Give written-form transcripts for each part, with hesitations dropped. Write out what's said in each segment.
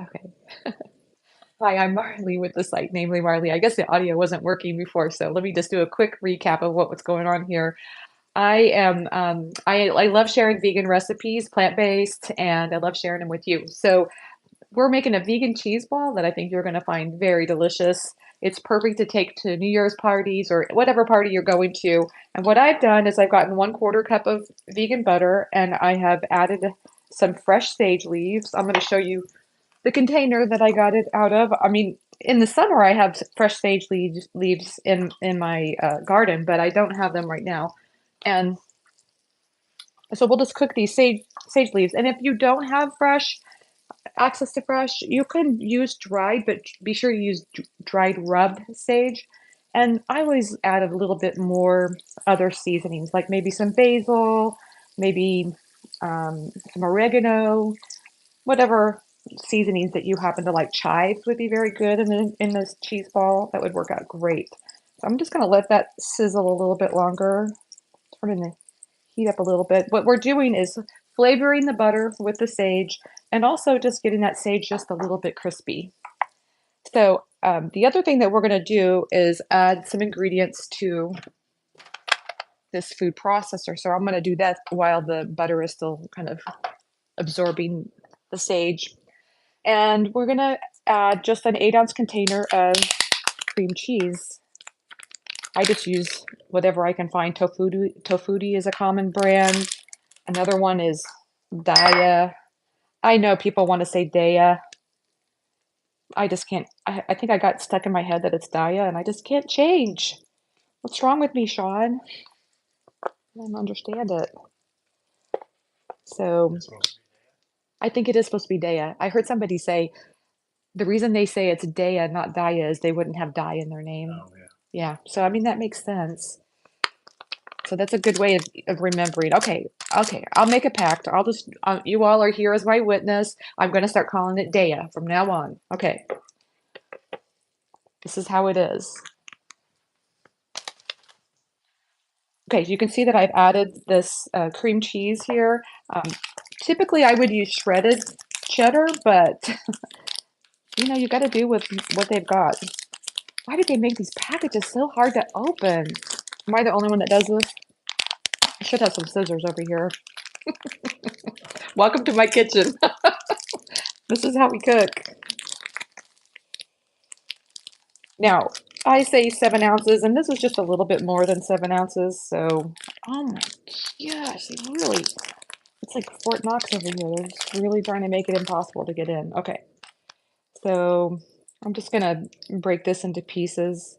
Okay. Hi, I'm Marley with the site, namely Marley. I guess the audio wasn't working before, so let me just do a quick recap of what was going on here. I love sharing vegan recipes, plant-based, and I love sharing them with you. So we're making a vegan cheese ball that I think you're going to find very delicious. It's perfect to take to New Year's parties or whatever party you're going to. And what I've done is I've gotten 1/4 cup of vegan butter and I have added some fresh sage leaves. I'm going to show you the container that I got it out of. I mean, in the summer I have fresh sage leaves in my garden, but I don't have them right now. And so we'll just cook these sage leaves. And if you don't have fresh access to fresh, you can use dried, but be sure to use dried rub sage. And I always add a little bit more other seasonings, like maybe some basil, maybe some oregano, whatever seasonings that you happen to like. Chives would be very good in this cheese ball. That would work out great. So I'm just going to let that sizzle a little bit longer. Turn the heat up a little bit. What we're doing is flavoring the butter with the sage and also just getting that sage just a little bit crispy. So the other thing that we're going to do is add some ingredients to this food processor. So I'm going to do that while the butter is still kind of absorbing the sage. And we're going to add just an 8-ounce container of cream cheese. I just use whatever I can find. Tofuti is a common brand. Another one is Daya. I know people want to say Daya. I just can't. I think I got stuck in my head that it's Daya, and I just can't change. What's wrong with me, Sean? I don't understand it. So I think it is supposed to be Daya. I heard somebody say the reason they say it's Daya, not Daya, is they wouldn't have Daya in their name. Oh, yeah. Yeah. So I mean that makes sense. So that's a good way of remembering. Okay, okay, I'll make a pact. I'll just, you all are here as my witness. I'm going to start calling it Daya from now on. Okay, this is how it is. Okay, so you can see that I've added this cream cheese here. Um, Typically, I would use shredded cheddar, but you know, you got to do with what they've got. Why did they make these packages so hard to open? Am I the only one that does this? I should have some scissors over here. Welcome to my kitchen. This is how we cook. Now, I say 7 ounces, and this is just a little bit more than 7 ounces. So, oh my gosh, really, it's like Fort Knox over here. They're just really trying to make it impossible to get in. Okay, so I'm just gonna break this into pieces.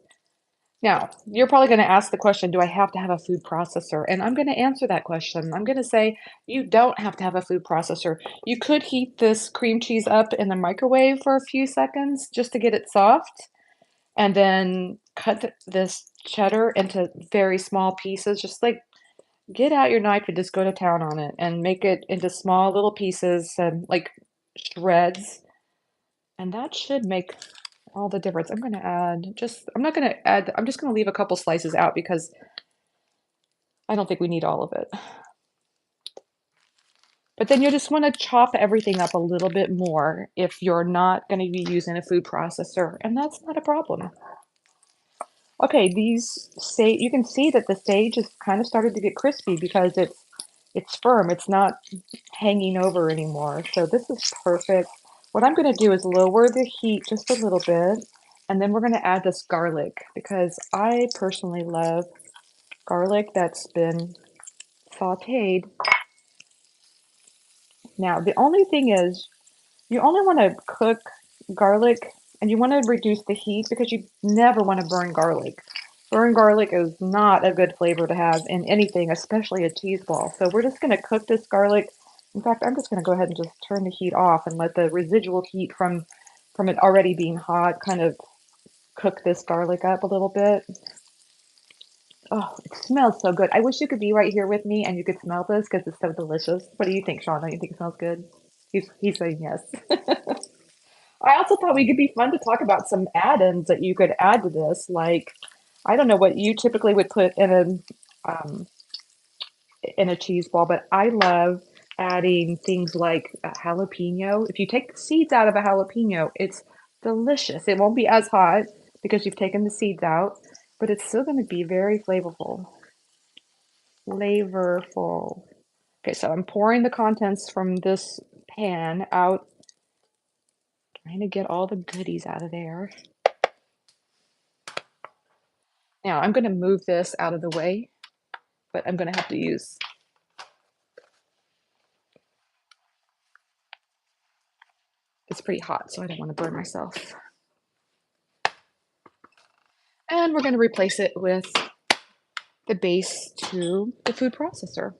Now, you're probably going to ask the question, do I have to have a food processor? And I'm going to answer that question. I'm going to say you don't have to have a food processor. You could heat this cream cheese up in the microwave for a few seconds just to get it soft, and then cut this cheddar into very small pieces. Just like get out your knife and just go to town on it and make it into small little pieces and like shreds. And that should make all the difference. I'm going to add just, I'm not going to add, I'm just going to leave a couple slices out because I don't think we need all of it. But then you just want to chop everything up a little bit more if you're not going to be using a food processor, and that's not a problem. Okay, these sage, you can see that the sage is kind of started to get crispy because it's firm. It's not hanging over anymore. So this is perfect. What I'm going to do is lower the heat just a little bit, and then we're going to add this garlic because I personally love garlic that's been sauteed. Now, the only thing is you only want to cook garlic and you want to reduce the heat because you never want to burn garlic. Burn garlic is not a good flavor to have in anything, especially a cheese ball. So we're just going to cook this garlic. In fact, I'm just going to go ahead and just turn the heat off and let the residual heat from it already being hot kind of cook this garlic up a little bit. Oh, it smells so good. I wish you could be right here with me and you could smell this because it's so delicious. What do you think, Sean? Don't you think it smells good? He's saying yes. I also thought we could be fun to talk about some add-ins that you could add to this. Like, I don't know what you typically would put um, in a cheese ball, but I love adding things like a jalapeno. If you take the seeds out of a jalapeno, it's delicious. It won't be as hot because you've taken the seeds out, but it's still going to be very flavorful. Flavorful. Okay, so I'm pouring the contents from this pan out, trying to get all the goodies out of there. Now I'm going to move this out of the way, but I'm going to have to use, it's pretty hot, so I don't want to burn myself. And we're going to replace it with the base to the food processor.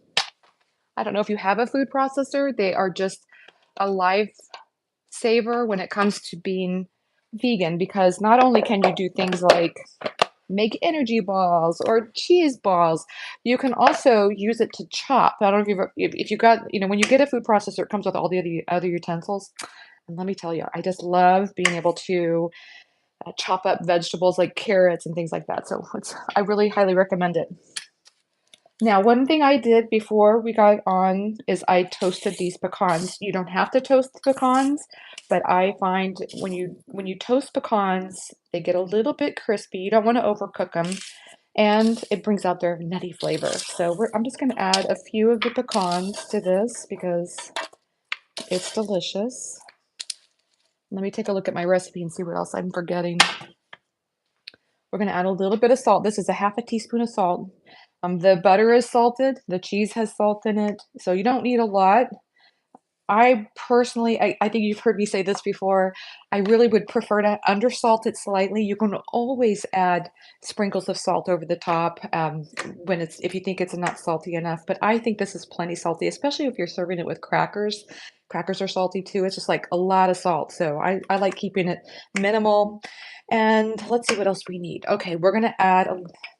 I don't know if you have a food processor. They are just a lifesaver when it comes to being vegan, because not only can you do things like make energy balls or cheese balls, you can also use it to chop. I don't know if if you got, when you get a food processor, it comes with all the other utensils. And let me tell you, I just love being able to chop up vegetables like carrots and things like that. So I really highly recommend it. Now, one thing I did before we got on is I toasted these pecans. You don't have to toast the pecans, but I find when you toast pecans, they get a little bit crispy. You don't want to overcook them, and it brings out their nutty flavor. So I'm just going to add a few of the pecans to this because it's delicious. Let me take a look at my recipe and see what else I'm forgetting. We're going to add a little bit of salt. This is a half a teaspoon of salt. The butter is salted. The cheese has salt in it, so you don't need a lot. I personally, I think you've heard me say this before, I really would prefer to undersalt it slightly. You can always add sprinkles of salt over the top if you think it's not salty enough. But I think this is plenty salty, especially if you're serving it with crackers. Crackers are salty too. It's just like a lot of salt. So I like keeping it minimal. And let's see what else we need. Okay, we're gonna add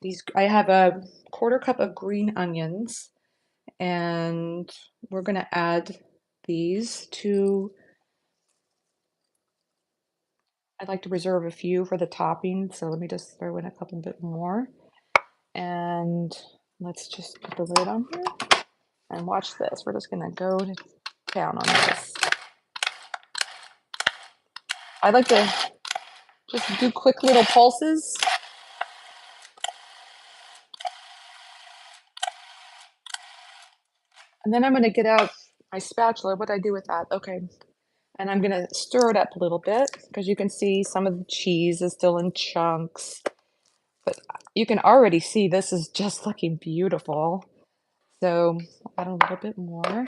these. I have a quarter cup of green onions, and we're gonna add these two. I'd like to reserve a few for the topping, so let me just throw in a couple bit more. And let's just put the lid on here and watch this. We're just gonna go to town on this. I like to just do quick little pulses. And then I'm gonna get out my spatula. What do I do with that? Okay. And I'm gonna stir it up a little bit because you can see some of the cheese is still in chunks. But you can already see this is just looking beautiful. So add a little bit more.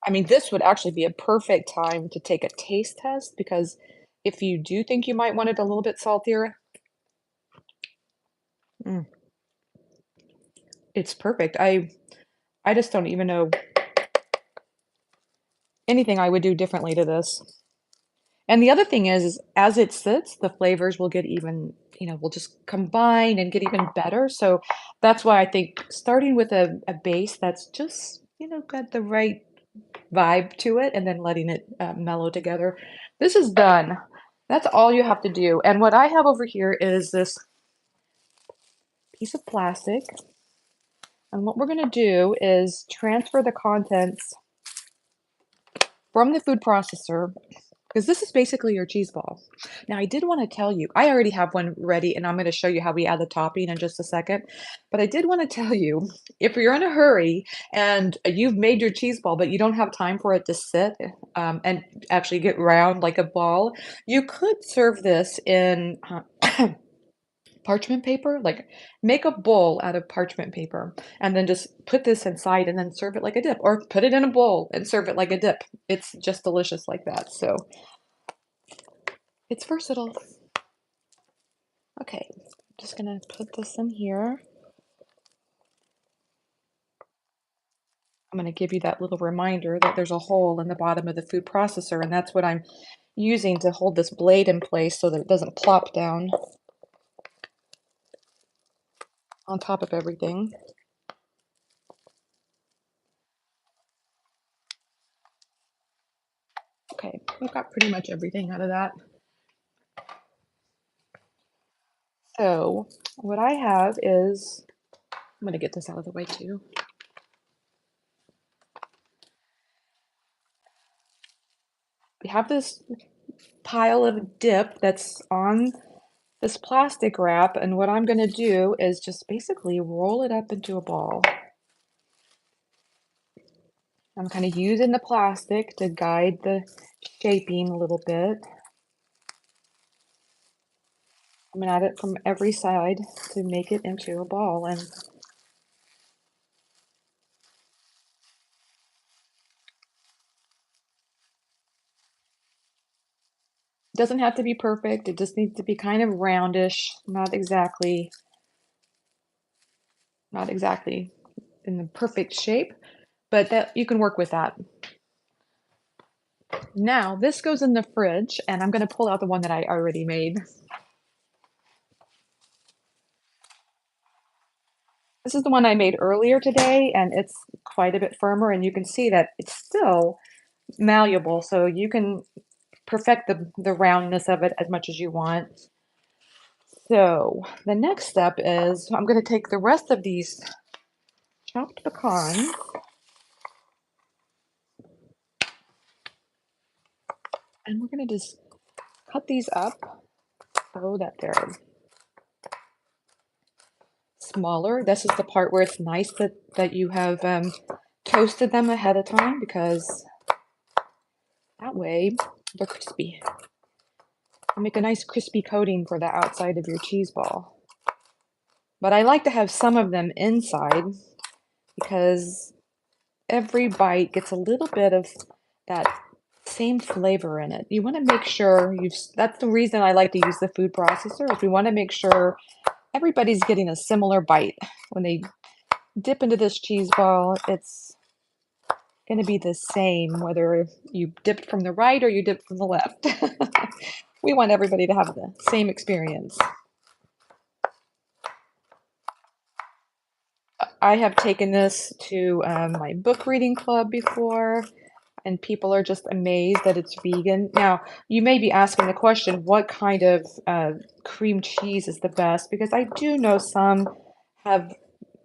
I mean, this would actually be a perfect time to take a taste test, because if you do think you might want it a little bit saltier, mm, it's perfect. I just don't even know anything I would do differently to this. And the other thing is as it sits, the flavors will get even, will just combine and get even better. So that's why I think starting with a base that's just, got the right vibe to it, and then letting it mellow together. This is done. That's all you have to do. And what I have over here is this piece of plastic. And what we're going to do is transfer the contents from the food processor, because this is basically your cheese ball. Now, I did want to tell you, I already have one ready, and I'm going to show you how we add the topping in just a second. But I did want to tell you, if you're in a hurry and you've made your cheese ball, but you don't have time for it to sit and actually get round like a ball, you could serve this in parchment paper. Like, make a bowl out of parchment paper and then just put this inside and then serve it like a dip, or put it in a bowl and serve it like a dip. It's just delicious like that. So it's versatile. Okay, I'm just gonna put this in here. I'm gonna give you that little reminder that there's a hole in the bottom of the food processor, and that's what I'm using to hold this blade in place so that it doesn't plop down on top of everything. Okay, we've got pretty much everything out of that. So what I have is, I'm gonna get this out of the way too. We have this pile of dip that's on this plastic wrap, and what I'm gonna do is just basically roll it up into a ball. I'm kind of using the plastic to guide the shaping a little bit. I'm at it from every side to make it into a ball, and it doesn't have to be perfect. It just needs to be kind of roundish, not exactly in the perfect shape, but that you can work with that. Now this goes in the fridge, and I'm going to pull out the one that I already made. This is the one I made earlier today, and it's quite a bit firmer, and you can see that it's still malleable, so you can perfect the roundness of it as much as you want. So the next step is I'm going to take the rest of these chopped pecans, and we're going to just cut these up so that they're smaller. This is the part where it's nice that you have toasted them ahead of time, because that way they're crispy. Make a nice crispy coating for the outside of your cheese ball. But I like to have some of them inside because every bite gets a little bit of that same flavor in it. You want to make sure that's the reason I like to use the food processor, is we want to make sure everybody's getting a similar bite. When they dip into this cheese ball, it's going to be the same whether you dipped from the right or you dipped from the left. We want everybody to have the same experience. I have taken this to my book reading club before, and people are just amazed that it's vegan. Now, you may be asking the question, what kind of cream cheese is the best? Because I do know some have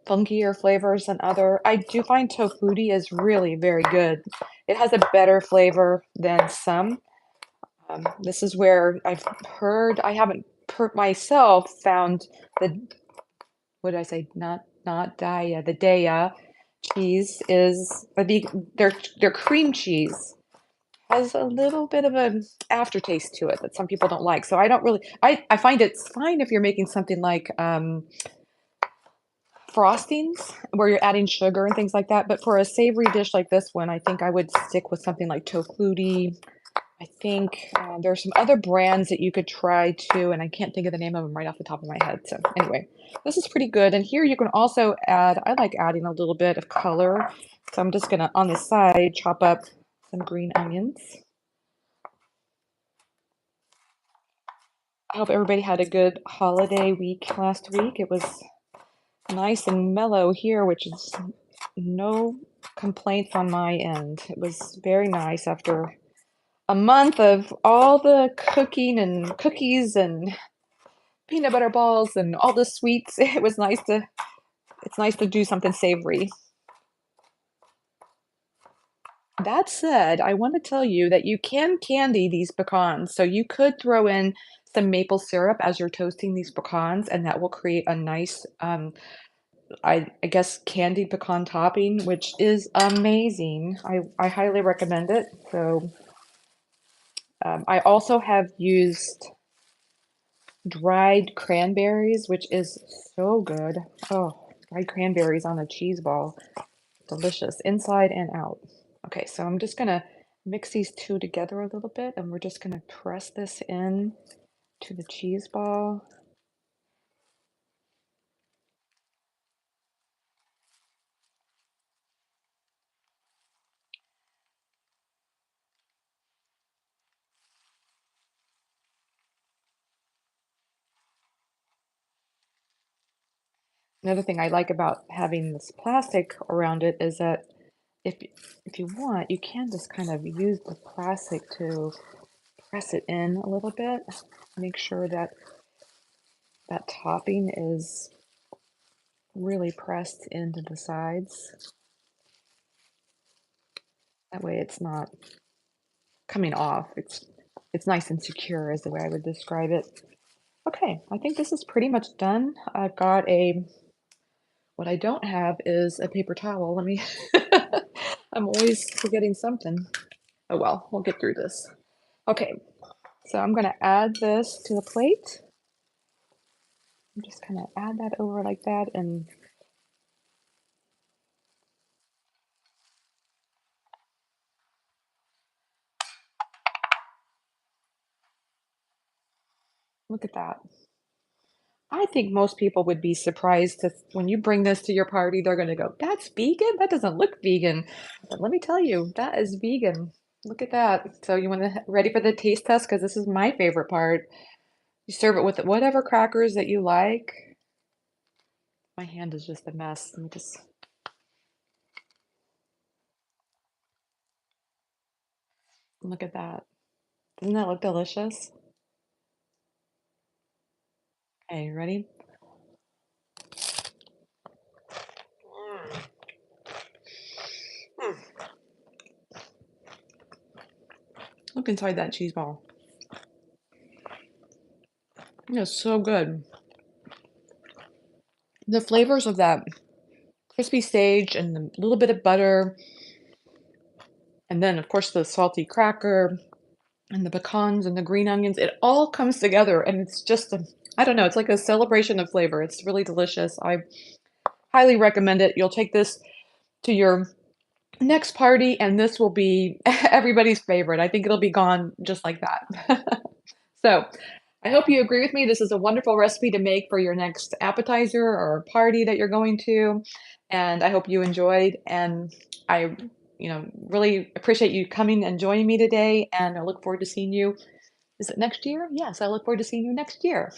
funkier flavors than other. I do find tofutti is really very good. It has a better flavor than some. This is where I haven't myself found the, what did I say? Not Daya, the Daya cheese is their cream cheese has a little bit of an aftertaste to it that some people don't like. So I don't really, I find it's fine if you're making something like frostings where you're adding sugar and things like that. But for a savory dish like this one, I think I would stick with something like tofutti. I think there's some other brands that you could try too, and I can't think of the name of them right off the top of my head. So anyway, this is pretty good. And here you can also add, I like adding a little bit of color. So I'm just gonna, on the side, chop up some green onions. I hope everybody had a good holiday week last week. It was nice and mellow here, which is no complaints on my end. It was very nice after a month of all the cooking and cookies and peanut butter balls and all the sweets. It's nice to do something savory. That said, I want to tell you that you can candy these pecans. So you could throw in some maple syrup as you're toasting these pecans, and that will create a nice, I guess, candied pecan topping, which is amazing. I highly recommend it. So I also have used dried cranberries, which is so good. Oh, dried cranberries on a cheese ball. Delicious, inside and out. Okay, so I'm just gonna mix these two together a little bit, and we're just gonna press this in to the cheese ball. Another thing I like about having this plastic around it is that if if you want, you can just kind of use the plastic to press it in a little bit. Make sure that that topping is really pressed into the sides. That way it's not coming off. It's nice and secure is the way I would describe it. Okay, I think this is pretty much done. I've got a what I don't have is a paper towel. Let me I'm always forgetting something. Oh well, we'll get through this. Okay, so I'm gonna add this to the plate. I'm just gonna add that over like that and look at that. I think most people would be surprised to when you bring this to your party, they're gonna go, "That's vegan? That doesn't look vegan." But let me tell you, that is vegan. Look at that. So you wanna ready for the taste test? Because this is my favorite part. You serve it with whatever crackers that you like. My hand is just a mess. Let me just look at that. Doesn't that look delicious? Okay, you ready? Look inside that cheese ball. It's so good. The flavors of that crispy sage and the little bit of butter, and then of course the salty cracker and the pecans and the green onions, it all comes together and it's just a, I don't know, it's like a celebration of flavor. It's really delicious. I highly recommend it. You'll take this to your next party and this will be everybody's favorite. I think it'll be gone just like that. So, I hope you agree with me. This is a wonderful recipe to make for your next appetizer or party that you're going to, and I hope you enjoyed, and I, really appreciate you coming and joining me today, and I look forward to seeing you is it next year? Yes, I look forward to seeing you next year.